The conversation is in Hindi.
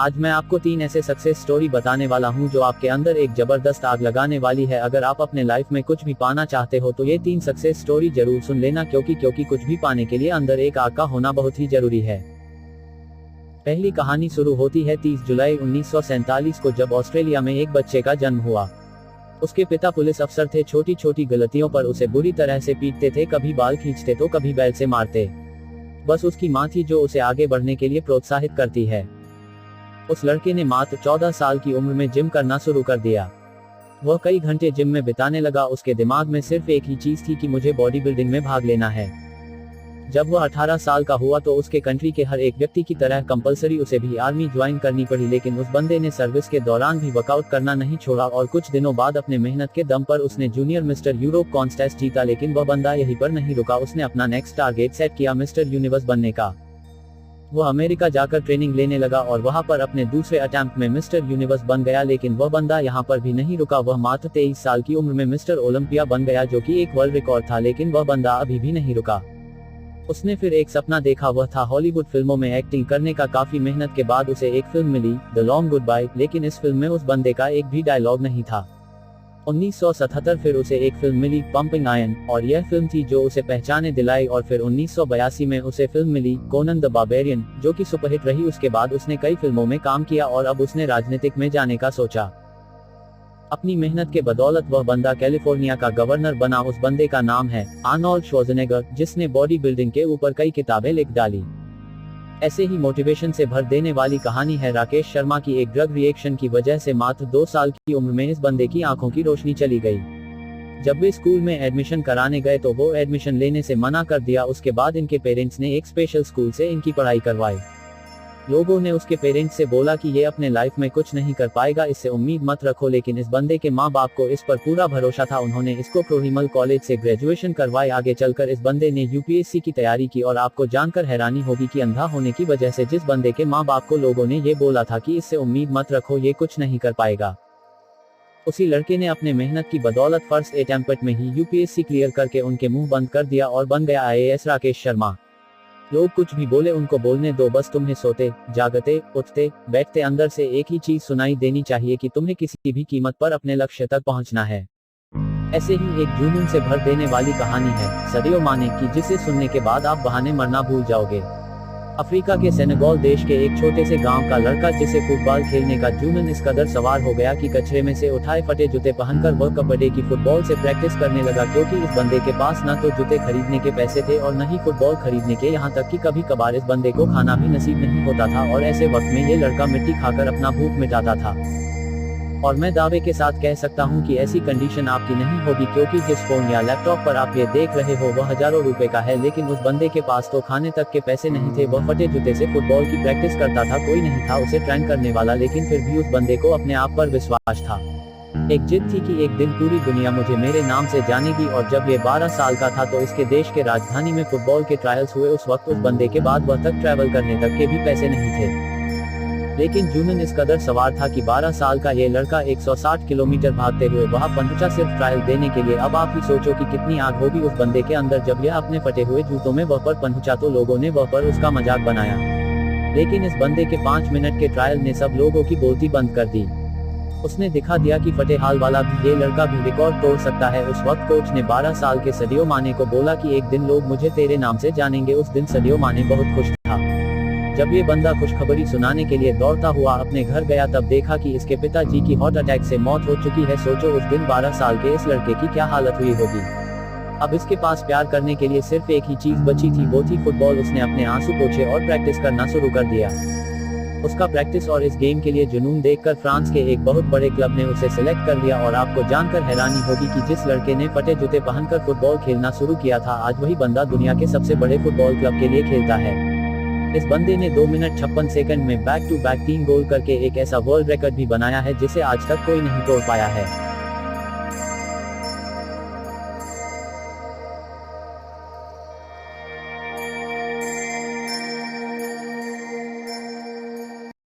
आज मैं आपको 3 ऐसे सक्सेस स्टोरी बताने वाला हूं जो आपके अंदर एक जबरदस्त आग लगाने वाली है। अगर आप अपने लाइफ में कुछ भी पाना चाहते हो तो ये 3 सक्सेस स्टोरी जरूर सुन लेना, क्योंकि कुछ भी पाने के लिए अंदर एक आग का होना बहुत ही जरूरी है। पहली कहानी शुरू होती है 30 जुलाई 1947 को, जब ऑस्ट्रेलिया में एक बच्चे का जन्म हुआ। उसके पिता पुलिस अफसर थे। छोटी छोटी गलतियों पर उसे बुरी तरह से पीटते थे, कभी बाल खींचते तो कभी बैल से मारते। बस उसकी माँ थी जो उसे आगे बढ़ने के लिए प्रोत्साहित करती है। उस लड़के ने मात्र 14 साल की उम्र में जिम करना शुरू कर दिया। वह कई घंटे जिम में बिताने लगा। उसके दिमाग में सिर्फ एक ही चीज थी कि मुझे बॉडी बिल्डिंग में भाग लेना है। जब वह 18 साल का हुआ तो उसके कंट्री के हर एक व्यक्ति की तरह कंपलसरी उसे भी आर्मी ज्वाइन करनी पड़ी, लेकिन उस बंदे ने सर्विस के दौरान भी वर्कआउट करना नहीं छोड़ा और कुछ दिनों बाद अपने मेहनत के दम पर उसने जूनियर मिस्टर यूरोप कॉन्टेस्ट जीता। लेकिन वह बंदा यहीं पर नहीं रुका। उसने अपना नेक्स्ट टारगेट सेट किया मिस्टर यूनिवर्स बनने का। वह अमेरिका जाकर ट्रेनिंग लेने लगा और वहां पर अपने दूसरे अटेम्प्ट में मिस्टर यूनिवर्स बन गया। लेकिन वह बंदा यहां पर भी नहीं रुका। वह मात्र 23 साल की उम्र में मिस्टर ओलंपिया बन गया, जो कि एक वर्ल्ड रिकॉर्ड था। लेकिन वह बंदा अभी भी नहीं रुका। उसने फिर एक सपना देखा, वह था हॉलीवुड फिल्मों में एक्टिंग करने का। काफी मेहनत के बाद उसे एक फिल्म मिली, द लॉन्ग गुड बाय, लेकिन इस फिल्म में उस बंदे का एक भी डायलॉग नहीं था। 1977 फिर उसे एक फिल्म मिली, पंपिंग आयरन, और यह फिल्म थी जो उसे पहचाने दिलाई। और फिर 1982 में उसे फिल्म मिली, कोनन द बार्बेरियन, जो कि सुपरहिट रही। उसके बाद उसने कई फिल्मों में काम किया और अब उसने राजनीतिक में जाने का सोचा। अपनी मेहनत के बदौलत वह बंदा कैलिफोर्निया का गवर्नर बना। उस बंदे का नाम है आर्नोल्ड श्वार्ज़नेगर, जिसने बॉडी बिल्डिंग के ऊपर कई किताबें लिख डाली। ऐसे ही मोटिवेशन से भर देने वाली कहानी है राकेश शर्मा की। एक ड्रग रिएक्शन की वजह से मात्र 2 साल की उम्र में इस बंदे की आंखों की रोशनी चली गई। जब वे स्कूल में एडमिशन कराने गए तो वो एडमिशन लेने से मना कर दिया। उसके बाद इनके पेरेंट्स ने एक स्पेशल स्कूल से इनकी पढ़ाई करवाई। लोगों ने उसके पेरेंट्स से बोला कि ये अपने लाइफ में कुछ नहीं कर पाएगा, इससे उम्मीद मत रखो। लेकिन इस बंदे के माँ बाप को इस पर पूरा भरोसा था। उन्होंने इसको कोहिमा कॉलेज से ग्रेजुएशन करवाई। आगे चलकर इस बंदे ने यूपीएससी की तैयारी की और आपको जानकर हैरानी होगी कि अंधा होने की वजह से जिस बंदे के माँ बाप को लोगों ने ये बोला था कि इससे उम्मीद मत रखो, ये कुछ नहीं कर पाएगा, उसी लड़के ने अपने मेहनत की बदौलत फर्स्ट अटेम्प्ट में ही यूपीएससी क्लियर करके उनके मुंह बंद कर दिया और बन गया आईएएस राकेश शर्मा। लोग कुछ भी बोले उनको बोलने दो, बस तुम्हें सोते जागते उठते बैठते अंदर से एक ही चीज सुनाई देनी चाहिए कि तुम्हें किसी भी कीमत पर अपने लक्ष्य तक पहुंचना है। ऐसे ही एक जुनून से भर देने वाली कहानी है सदियो माने की, जिसे सुनने के बाद आप बहाने मरना भूल जाओगे। अफ्रीका के सेनेगल देश के एक छोटे से गांव का लड़का, जिसे फुटबॉल खेलने का जुनून इस कदर सवार हो गया कि कचरे में से उठाए फटे जूते पहनकर वह कबड्डी की फुटबॉल से प्रैक्टिस करने लगा। क्योंकि इस बंदे के पास न तो जूते खरीदने के पैसे थे और न ही फुटबॉल खरीदने के, यहाँ तक कि कभी कभार इस बंदे को खाना भी नसीब नहीं होता था। और ऐसे वक्त में ये लड़का मिट्टी खाकर अपना भूख मिटाता था। और मैं दावे के साथ कह सकता हूं कि ऐसी कंडीशन आपकी नहीं होगी, क्योंकि जिस फोन या लैपटॉप पर आप ये देख रहे हो वह हजारों रुपए का है। लेकिन उस बंदे के पास तो खाने तक के पैसे नहीं थे। वह फटे जूते से फुटबॉल की प्रैक्टिस करता था, कोई नहीं था उसे ट्रेन करने वाला। लेकिन फिर भी उस बंदे को अपने आप पर विश्वास था। एक जिद थी कि एक दिन पूरी दुनिया मुझे मेरे नाम से जानेगी। और जब ये 12 साल का था तो इसके देश के राजधानी में फुटबॉल के ट्रायल्स हुए। उस वक्त उस बंदे के बाद वह तक ट्रैवल करने तक के भी पैसे नहीं थे। लेकिन जुनून इस कदर सवार था कि 12 साल का ये लड़का 160 किलोमीटर भागते हुए वहां पहुंचा, सिर्फ ट्रायल देने के लिए। अब आप ही सोचो कि कितनी आग होगी उस बंदे के अंदर जब यह अपने फटे हुए जूतों में वह पर पहुंचा। तो लोगों ने वह पर उसका मजाक बनाया, लेकिन इस बंदे के 5 मिनट के ट्रायल ने सब लोगों की बोलती बंद कर दी। उसने दिखा दिया कि फटे हाल वाला भी ये लड़का भी रिकॉर्ड तोड़ सकता है। उस वक्त कोच ने 12 साल के सदियो माने को बोला कि एक दिन लोग मुझे तेरे नाम से जानेंगे। उस दिन सदियो माने बहुत खुश था। जब ये बंदा खुशखबरी सुनाने के लिए दौड़ता हुआ अपने घर गया तब देखा कि इसके पिताजी की हार्ट अटैक से मौत हो चुकी है। सोचो उस दिन 12 साल के इस लड़के की क्या हालत हुई होगी। अब इसके पास प्यार करने के लिए सिर्फ एक ही चीज बची थी, वो थी फुटबॉल। उसने अपने आंसू पोंछे और प्रैक्टिस करना शुरू कर दिया। उसका प्रैक्टिस और इस गेम के लिए जुनून देखकर फ्रांस के एक बहुत बड़े क्लब ने उसे सिलेक्ट कर लिया। और आपको जानकर हैरानी होगी कि जिस लड़के ने फटे जूते पहनकर फुटबॉल खेलना शुरू किया था, आज वही बंदा दुनिया के सबसे बड़े फुटबॉल क्लब के लिए खेलता है। इस बंदे ने 2 मिनट 56 सेकंड में बैक टू बैक 3 गोल करके एक ऐसा वर्ल्ड रिकॉर्ड भी बनाया है जिसे आज तक कोई नहीं तोड़ पाया है।